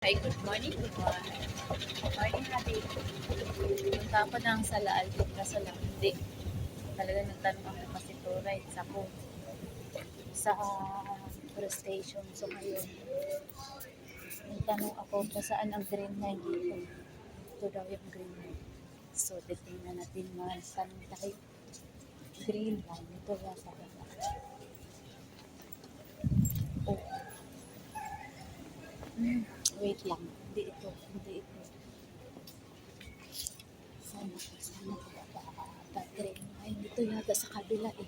Hi, good morning. Good morning. Morning, Habi. Punta ako ng Salaal. Kaso lang, hindi. Talaga nagtanong ako kasi to right sa first station. So, ngayon, nagtanong ako kung saan ang green line dito. Ito daw yung green line. So, titingnan natin man. Saan tayo? Green line. Ito ba sa baba? Oh. Wait lang. Hindi ito. Sana ba green line? Ito yata sa kabila eh.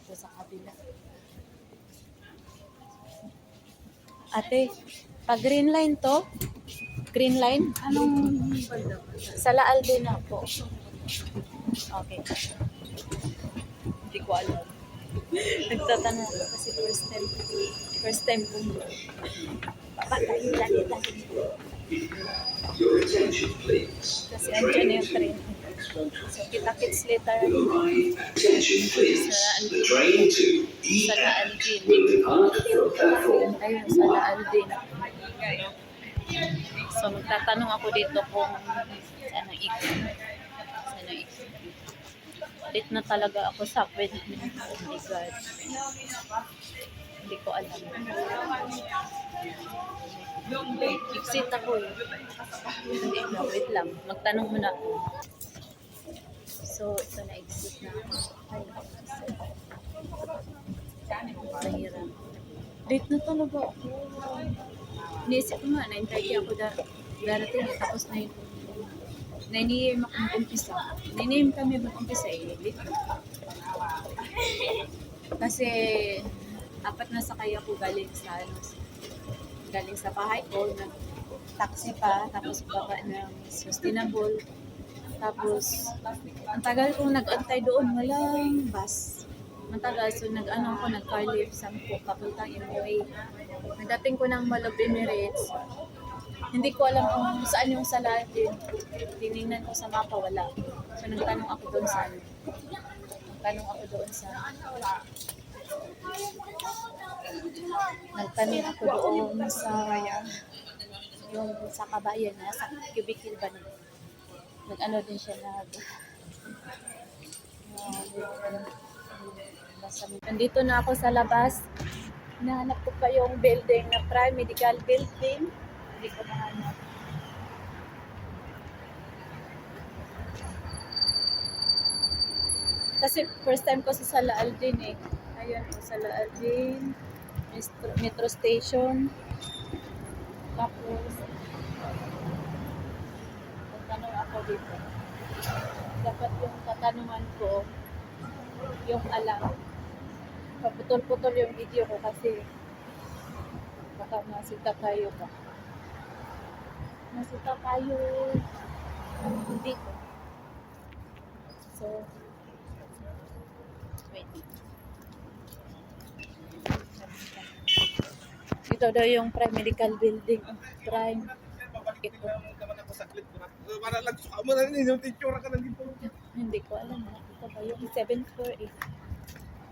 Ito sa kabila. Ate, pag green line to? Green line? Anong banda? Salaal din ako. Okay. Hindi ko alam. Nagtatanong ako kasi first time kong baba tayo dali. Your attention, please. Kasi andyan yung train. So, kita-kits later. Attention, please. The train to Salaal E din. will depart from platform. Ayun, Salaal din. So, magtatanong ako dito kung saan ang ikot. Late na talaga ako sa appointment. Oh my God. Hindi ko alam. Exit ako eh. Hindi na, wait lang. Magtanong muna ako. So, ito na exit na ako. Ay, mahirap. Late na talaga ako. Iniisip ko nga, 9:30 ako darating. Tapos 9 AM ako mag-umpisa. 9 AM kami mag-umpisa eh. Late na. Kasi apat na sakay ako galing sa bahay ko, nag-taxi pa, tapos baba ng sustainable. Tapos, ang tagal kong nag-antay doon, walang bus. Ang tagal, so nag-car lift, 10 papuntang MOA. Nagdating ko ng Malab Emirates. Hindi ko alam kung saan yung Salaal din. Tinignan ko sa mapa, wala. So, nagtanong ako doon sa yung sa kabayan na sa cubicle ba na nag-ano din siya nandito na ako sa labas. Nahanap ko pa yung building na Prime Medical Building. Hindi ko nahanap. Kasi first time ko sa Salaal din eh. Ayun, Salaal din. Metro Station. Tapos, magtanong ako dito. Dapat yung katanungan ko, yung alam. Paputol-putol yung video ko kasi baka masita tayo ba. Masita tayo. Hindi ko. So, wait. Ito daw yung Prime Medical Building. Prime. Ito. Para lang suka mo na rin yung picture ka lang dito. Hindi ko alam. Ito ba yung 7th floor eh.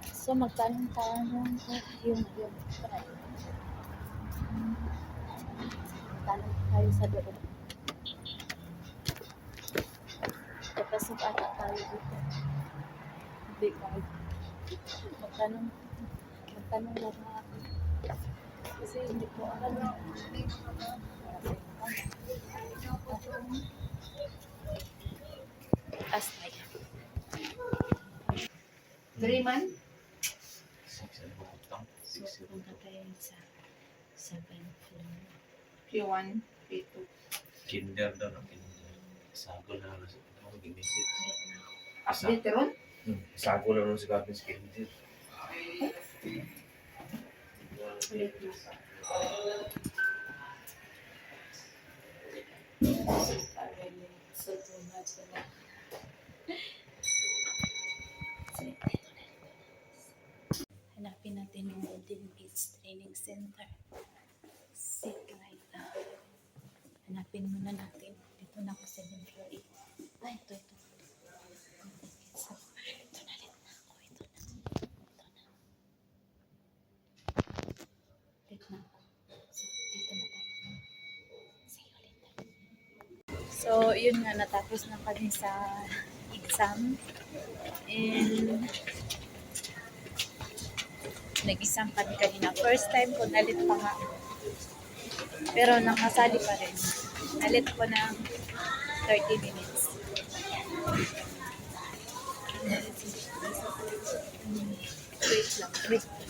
So, magtanong-tanong ko yung Prime. Magtanong tayo sa doon. Kapasok ata tayo dito. Hindi ko alam. Magtanong lang ako. Kasi hindi ko alam. Astay. 3 man? So, punta tayo sa 7th floor. P1, P2. Kinder daw na sagol na lang sa mag-inisip. Update ron? Sagol na lang sa kapin sa kinder. Ulit na. So, too much na. Hanapin natin yung Golden Gates Training Center. Sit right now. Hanapin muna natin. Dito na ako 7th floor. Ay, ito. Ito na rin ako. Ito na. Wait na. So, yun nga, natapos na kami sa exam. And nag-exam kami kanina. First time ko, nalit pa nga. Pero nakasali pa rin. Nalit ko ng 30 minutes. Wait lang. Wait.